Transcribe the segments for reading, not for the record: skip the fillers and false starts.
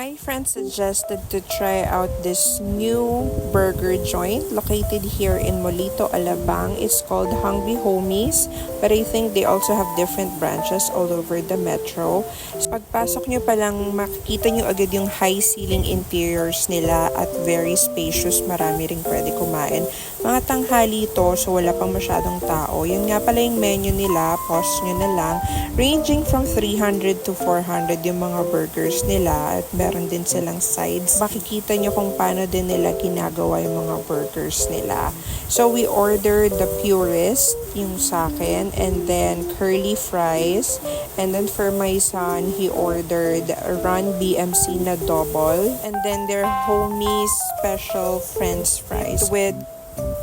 My friend suggested to try out this new burger joint located here in Molito, Alabang. It's called Hungry Homies, but I think they also have different branches all over the metro. So pagpasok nyo pa lang, makikita nyo agad yung high ceiling interiors nila at very spacious. Marami ring pwede kumain. Mga tanghali to, so wala pang masyadong tao. Yun nga pala yung menu nila, pause nyo na lang. Ranging from 300 to 400 yung mga burgers nila at meron din silang sides. Makikita nyo kung paano din nila ginagawa yung mga burgers nila. So we ordered the purist, yung sa akin, and then curly fries. And then for my son, he ordered Run BMC na double. And then their homie special french fries with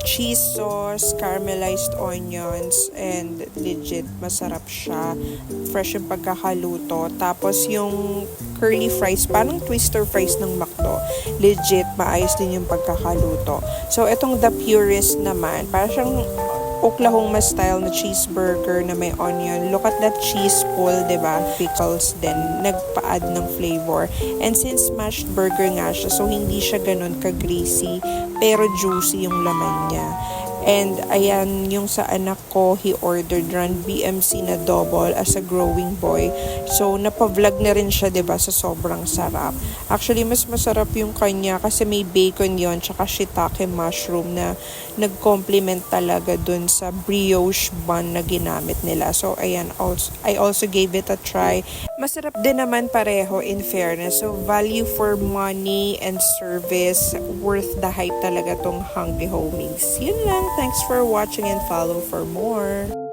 cheese sauce, caramelized onions, and legit masarap siya. Fresh yung pagkakaluto. Tapos yung curly fries, parang twister fries ng McDo. Legit, maayos din yung pagkakaluto. So, itong the purist naman, parang siyang Oklahoma style na cheeseburger na may onion. Look at that cheese pull, diba? Pickles din. Nagpa-add ng flavor. And since smashed burger nga siya, so hindi siya ganun ka-greasy, pero juicy yung laman niya. And ayan, yung sa anak ko, he ordered Run BMC na double as a growing boy. So, napavlog na rin siya, diba, sa sobrang sarap. Actually, mas masarap yung kanya kasi may bacon yon tsaka shiitake mushroom na nag-complement talaga dun sa brioche bun na ginamit nila. So, ayan, I also gave it a try. Masarap din naman pareho, in fairness. So, value for money and service, worth the hype talaga tong Hungry Homies. Yun lang. Thanks for watching and follow for more.